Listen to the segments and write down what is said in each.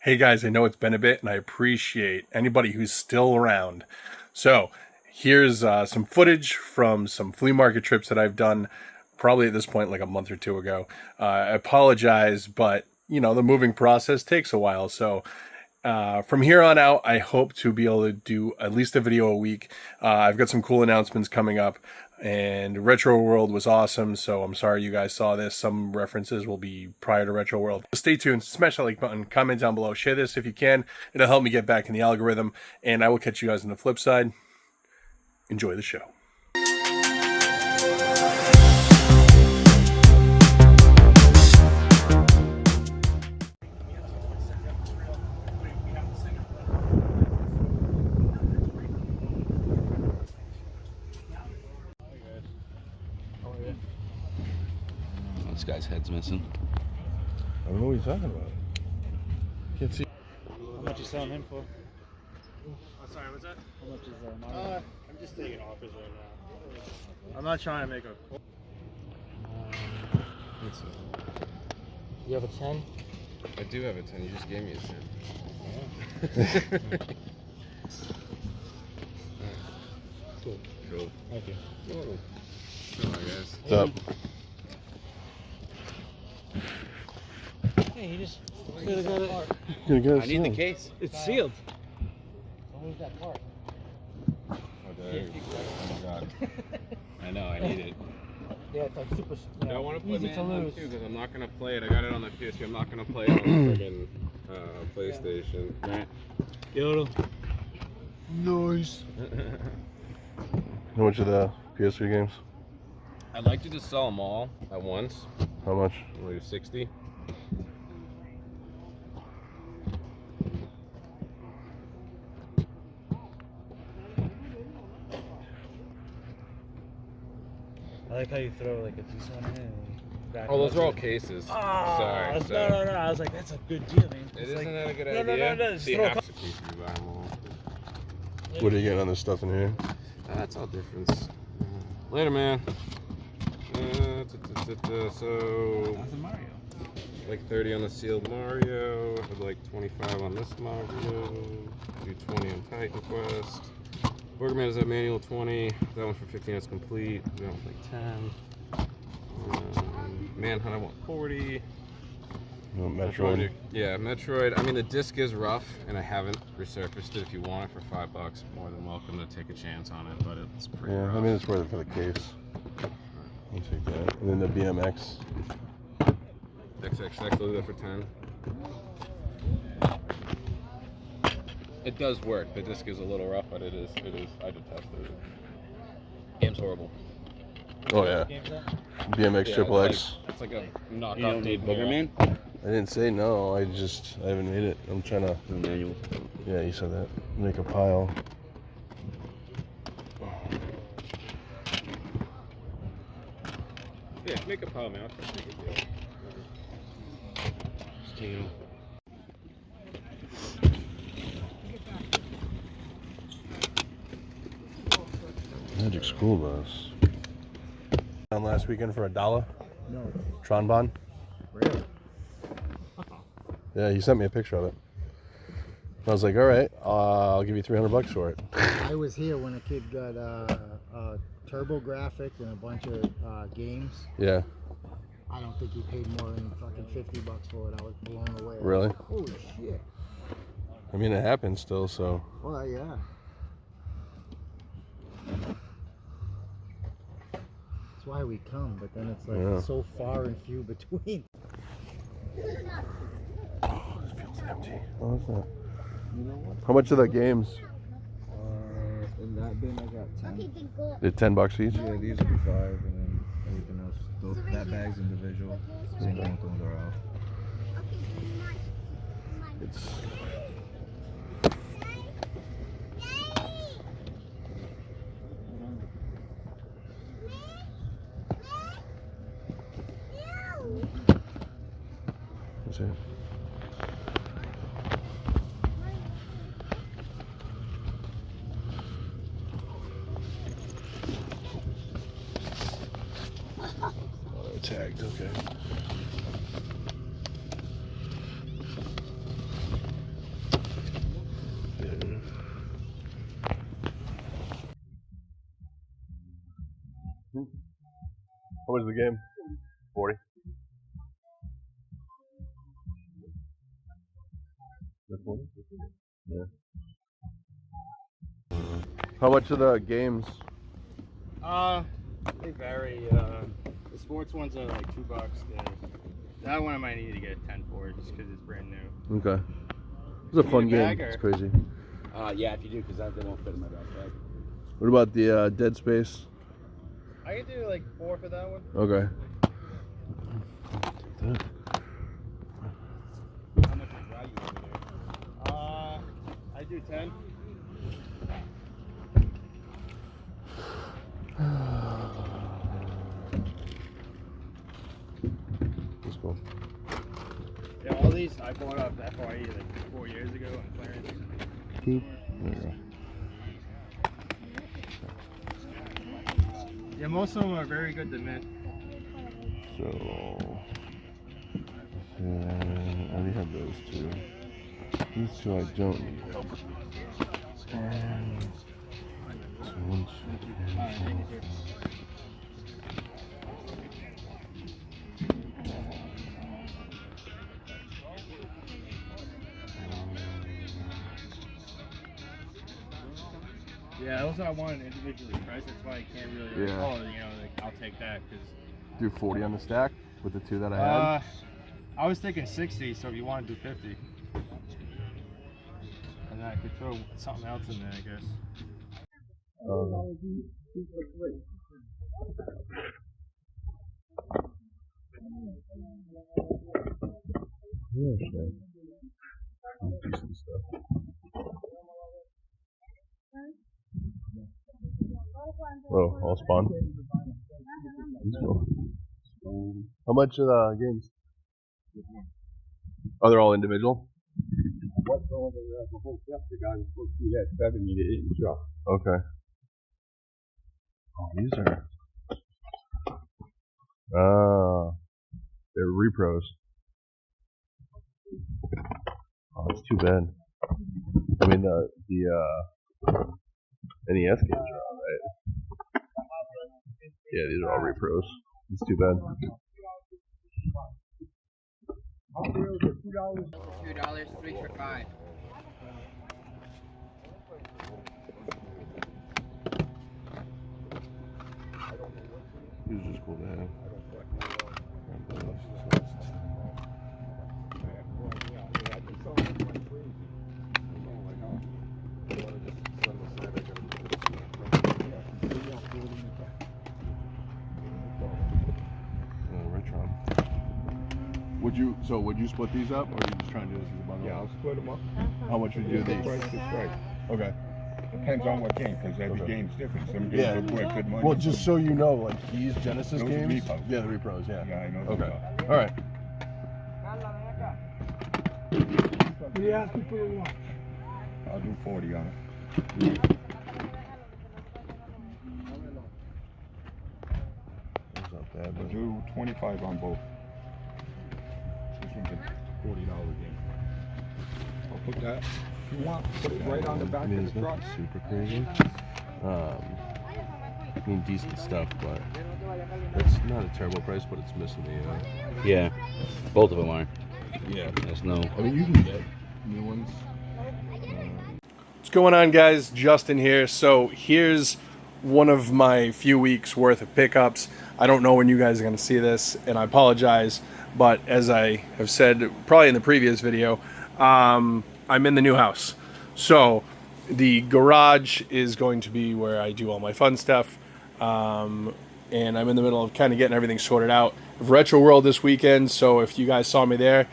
Hey guys, I know it's been a bit and I appreciate anybody who's still around. So here's some footage from some flea market trips that I've done probably at this point like a month or two ago. I apologize, but you know, the moving process takes a while. So from here on out, I hope to be able to do at least a video a week. I've got some cool announcements coming up, and Retro World was awesome, so I'm sorry you guys saw this. Some references will be prior to Retro World. Stay tuned, smash that like button, comment down below, share this if you can. It'll help me get back in the algorithm, and I will catch you guys on the flip side. Enjoy the show. This guy's head's missing. I don't know what you're talking about. Can't see. How much you selling him for? Oh, sorry, what's that? How much is I'm just taking offers right now. I'm not trying to make a. You have a 10? I do have a 10. You just gave me a 10. Yeah. Cool. Cool. Thank you. Oh, guys. What's up? Hey, he just could have got it. I need the case. It's sealed. So where's that part? Oh, there you go. Oh my god. I know, I need it. Yeah, it's like super. I don't want to play easy to Man lose. too because I'm not going to play it. I got it on the PS3. I'm not going to play it on the friggin' PlayStation. Right. Yodel. Nice. How much of the PS3 games? I'd like to just sell them all at once. How much? We'll do 60. I like how you throw like a decent one in and back. Oh, those are all cases. Oh, Sorry. no. I was like, that's a good deal, man. It It's isn't like, that a good no, idea? No. Just See, throw a half the piece you buy them all. What are you getting on this stuff in here? That's all difference. Later, man. So, That's a Mario. like 30 on the sealed Mario. I'd like 25 on this Mario. Do 20 on Titan Quest. Burgerman is at manual 20. That one for 15 is complete. That one for like 10. Manhunt, I want 40. No, Metroid. Yeah, Metroid. I mean, the disc is rough, and I haven't resurfaced it. If you want it for $5, more than welcome to take a chance on it, but it's pretty Yeah, rough. I mean it's worth it for the case. I'll take that. And then the BMX. XXX, I'll do that for 10. It does work. The disc is a little rough, but it is. I did test it. Game's horrible. Oh yeah. BMX Triple X. It's like a knockoff Dave Boogerman. I didn't say no. I haven't made it. I'm trying to. Manual. Yeah, you said that. Make a pile. Yeah, make a pile, man. I'll take a deal. Just take it off. Magic's cool, boss. On last weekend for $1. No. Tron Bond. Really? Yeah, he sent me a picture of it. I was like, all right, I'll give you $300 for it. I was here when a kid got a TurboGrafx and a bunch of games. Yeah. I don't think he paid more than fucking $50 for it. I was blown away. Really? Holy shit. I mean, it happens still, so. Well, yeah. That's why we come, but then it's like so far and few between. Oh, this feels empty. Oh, that's not. You know what? How much are the games? In that bin, I got 10. They're $10 each? Yeah, these will be 5, and then everything else. That bag's individual. Seekonk ones are out. It's. That's it. tagged, okay. was the game? 40. Yeah. How much are the games? They vary. The sports ones are like $2. That one I might need to get 10 for just because it's brand new. Okay. It was a fun game. Or? It's crazy. Yeah, if you do, because they won't fit in my backpack. What about the Dead Space? I can do like 4 for that one. Okay. How much is value over there? I do 10. That's cool. Yeah, all these I bought off FRE like 4 years ago on clearance. There you go. Yeah, most of them are very good to mint. So, I already have those two. These two I don't need. And so 1, 2, 3, 4. Yeah, those I wanted individually priced. That's why I can't really. Yeah. Oh, you know, like, I'll take that because. Do 40 on the stack with the two that I had. I was thinking 60, so if you want to do 50, and then I could throw something else in there, I guess. Yeah, sure. Decent stuff. Oh, all spawn. How much are the games? Oh, they're all individual? What's all the whole stuff? The guy was supposed to be that 70 to 80 truck. Okay. Oh, these are. Ah, they're repros. Oh, that's too bad. I mean, the NES games are alright. Yeah, these are all repros. It's too bad. $2, 3 for 5. These are just cool to have. Would you split these up, or are you just trying to do this as a bundle? Yeah, I'll split them up. How much would you do The these? price is right. Okay. Depends on what game, because every game's different. Some games Yeah. are worth good money. Well, just so you know, like these Genesis Those are games. repos. Yeah, the repros. Yeah. Yeah, I know. Okay. All right. What do you ask me for the one? I'll do 40 on it. That's not bad, I'll but do 25 on both. This one's a $40 game. I'll put that. If you want, put it right on the back I mean, of it's the truck. not super crazy. I mean, decent stuff, but it's not a terrible price, but it's missing the. Yeah, both of them are. Yeah. There's no. I mean, you can get new ones. What's going on, guys? Justin here. So here's one of my few weeks worth of pickups. I don't know when you guys are going to see this, and I apologize, but as I have said probably in the previous video, I'm in the new house. So the garage is going to be where I do all my fun stuff, and I'm in the middle of kind of getting everything sorted out. Retro World this weekend, so if you guys saw me there,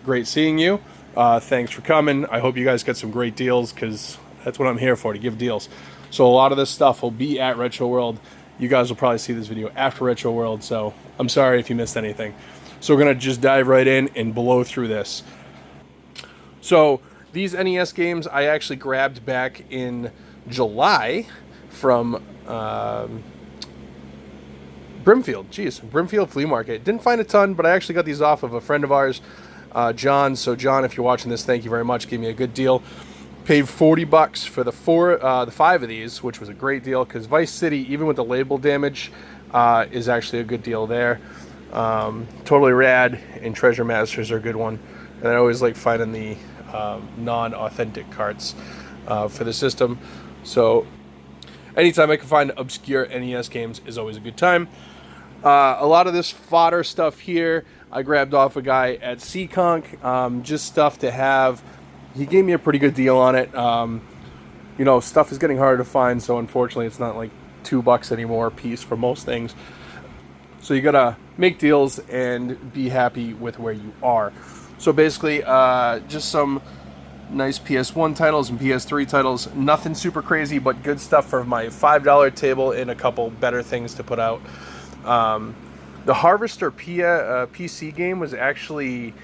great seeing you. Thanks for coming. I hope you guys get some great deals, because that's what I'm here for, to give deals. So a lot of this stuff will be at Retro World. You guys will probably see this video after Retro World, so I'm sorry if you missed anything. So we're going to just dive right in and blow through this. So these NES games I actually grabbed back in July from Brimfield. Brimfield Flea Market. Didn't find a ton, but I actually got these off of a friend of ours, John. So John, if you're watching this, thank you very much. Gave me a good deal. Paid $40 for the 5 of these, which was a great deal, because Vice City, even with the label damage, is actually a good deal there. Totally Rad and Treasure Masters are a good one. And I always like finding the non-authentic carts for the system. So anytime I can find obscure NES games is always a good time. A lot of this fodder stuff here I grabbed off a guy at Seekonk, just stuff to have. He gave me a pretty good deal on it. You know, stuff is getting harder to find, so unfortunately it's not like $2 anymore a piece for most things. So you gotta make deals and be happy with where you are. So basically, just some nice PS1 titles and PS3 titles. Nothing super crazy, but good stuff for my $5 table and a couple better things to put out. The Harvester PC game was actually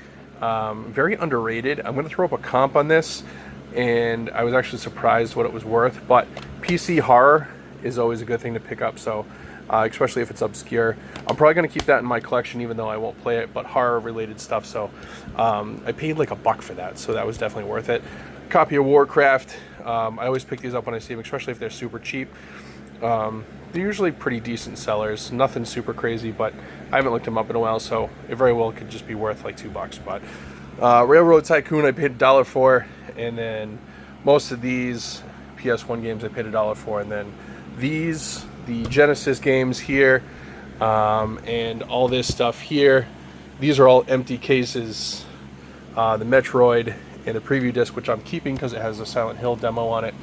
very underrated. I'm going to throw up a comp on this, and I was actually surprised what it was worth. But PC horror is always a good thing to pick up, so especially if it's obscure. I'm probably going to keep that in my collection, even though I won't play it, but horror-related stuff. So I paid like $1 for that, so that was definitely worth it. Copy of Warcraft. I always pick these up when I see them, especially if they're super cheap. They're usually pretty decent sellers. Nothing super crazy, but I haven't looked them up in a while, so it very well could just be worth like $2. But Railroad Tycoon I paid $1 for, and then most of these PS1 games I paid $1 for, and then these, the Genesis games here, and all this stuff here, these are all empty cases. The Metroid and the preview disc, which I'm keeping because it has a Silent Hill demo on it.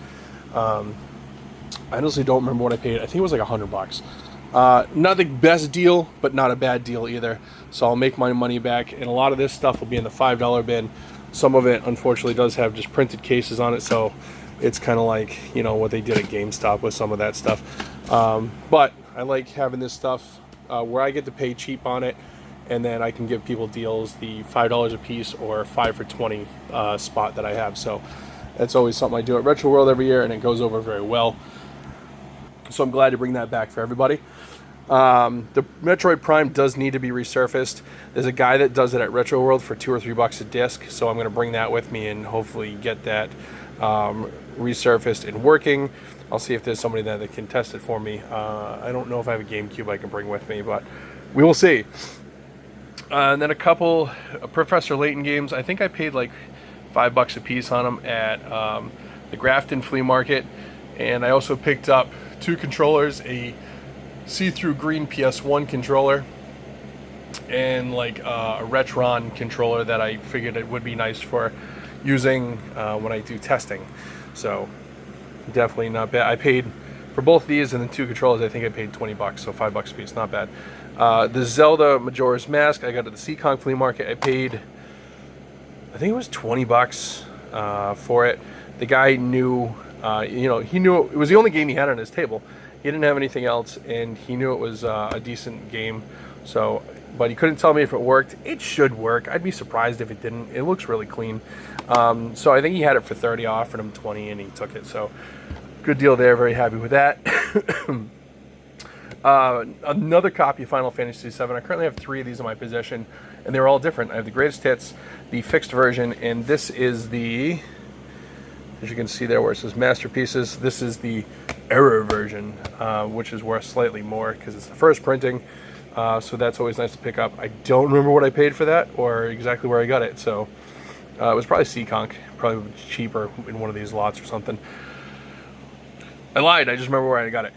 I honestly don't remember what I paid. I think it was like $100. Not the best deal, but not a bad deal either. So I'll make my money back, and a lot of this stuff will be in the $5 bin. Some of it, unfortunately, does have just printed cases on it, so it's kind of like, you know, what they did at GameStop with some of that stuff. But I like having this stuff where I get to pay cheap on it, and then I can give people deals, the $5 a piece or 5 for 20 spot that I have. So that's always something I do at Retro World every year, and it goes over very well. So I'm glad to bring that back for everybody. The Metroid Prime does need to be resurfaced. There's a guy that does it at Retro World for $2 or $3 a disc, so I'm going to bring that with me and hopefully get that resurfaced and working. I'll see if there's somebody there that can test it for me. I don't know if I have a GameCube I can bring with me, but we will see. And then a couple Professor Layton games. I think I paid like $5 a piece on them at the Grafton Flea Market. And I also picked up 2 controllers, a see-through green PS1 controller and like a Retron controller that I figured it would be nice for using when I do testing. So definitely not bad. I paid for both these and the 2 controllers, I think I paid $20, so $5 a piece, not bad. The Zelda Majora's Mask I got at the seekonk Flea Market. I paid, I think it was $20 for it. The guy knew, you know, he knew it was the only game he had on his table. He didn't have anything else, and he knew it was a decent game. So, but he couldn't tell me if it worked. It should work. I'd be surprised if it didn't. It looks really clean. So I think he had it for 30. I offered him 20, and he took it. So good deal there. Very happy with that. Another copy of Final Fantasy VII. I currently have 3 of these in my possession, and they're all different. I have the Greatest Hits, the fixed version, and this is the, as you can see there where it says Masterpieces, this is the error version, which is worth slightly more because it's the first printing. So that's always nice to pick up. I don't remember what I paid for that or exactly where I got it. So it was probably seekonk, probably cheaper in one of these lots or something. I lied, I just remember where I got it.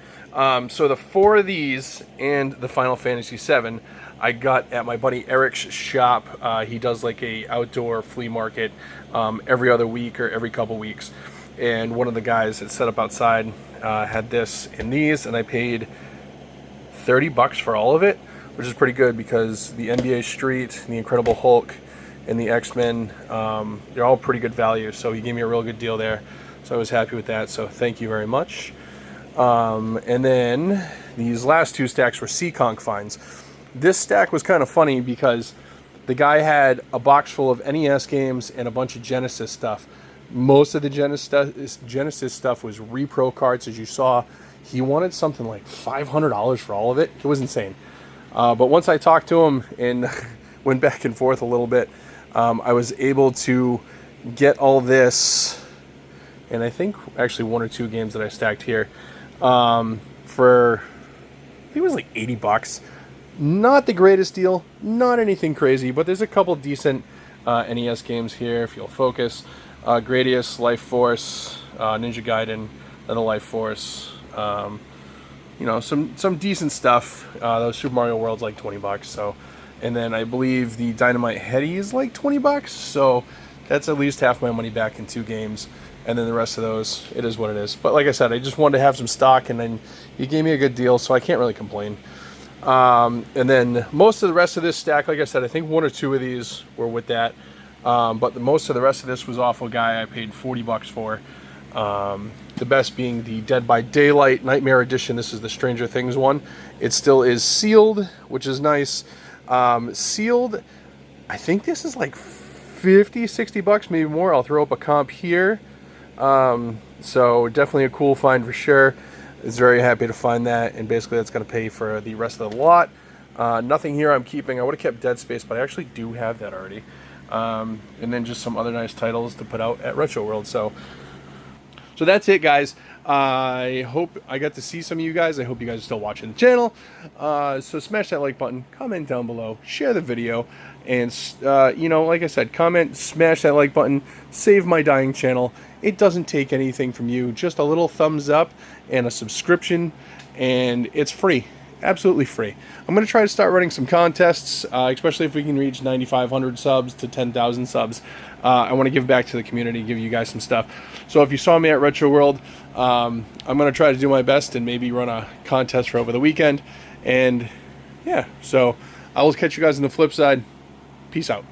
So the 4 of these and the Final Fantasy VII I got at my buddy Eric's shop. He does like a outdoor flea market every other week or every couple weeks. And one of the guys that set up outside had this and these, and I paid $30 for all of it, which is pretty good because the NBA Street, the Incredible Hulk, and the X-Men, they're all pretty good value. So he gave me a real good deal there. So I was happy with that. So thank you very much. And then these last 2 stacks were seekonk finds. This stack was kind of funny because the guy had a box full of NES games and a bunch of Genesis stuff. Most of the Genesis stuff was repro carts, as you saw. He wanted something like $500 for all of it. It was insane. But once I talked to him and went back and forth a little bit, I was able to get all this, and I think actually 1 or 2 games that I stacked here, for think it was like 80 bucks. Not the greatest deal, not anything crazy, but there's a couple decent NES games here if you'll focus. Gradius, Life Force, Ninja Gaiden, then Life Force. You know, some decent stuff. Those Super Mario World's like 20 bucks. So, and then I believe the Dynamite Heady is like 20 bucks. So that's at least half my money back in 2 games. And then the rest of those, it is what it is. But like I said, I just wanted to have some stock, and then you gave me a good deal, so I can't really complain. And then most of the rest of this stack, like I said, I think 1 or 2 of these were with that. But most of the rest of this was Awful Guy. I paid 40 bucks for. The best being the Dead by Daylight Nightmare Edition. This is the Stranger Things one. It still is sealed, which is nice. Sealed, I think this is like 50, 60 bucks, maybe more. I'll throw up a comp here. So definitely a cool find for sure. I was very happy to find that, and basically that's going to pay for the rest of the lot. Nothing here I'm keeping. I would have kept Dead Space, but I actually do have that already. And then just some other nice titles to put out at Retro World. So that's it, guys. I hope I got to see some of you guys. I hope you guys are still watching the channel. So smash that like button, comment down below, share the video, and you know, like I said, comment, smash that like button, save my dying channel. It doesn't take anything from you, just a little thumbs up and a subscription, and it's free. Absolutely free. I'm going to try to start running some contests, especially if we can reach 9,500 subs to 10,000 subs. I want to give back to the community, give you guys some stuff. So if you saw me at Retro World, I'm going to try to do my best and maybe run a contest for over the weekend. And yeah, so I will catch you guys on the flip side. Peace out.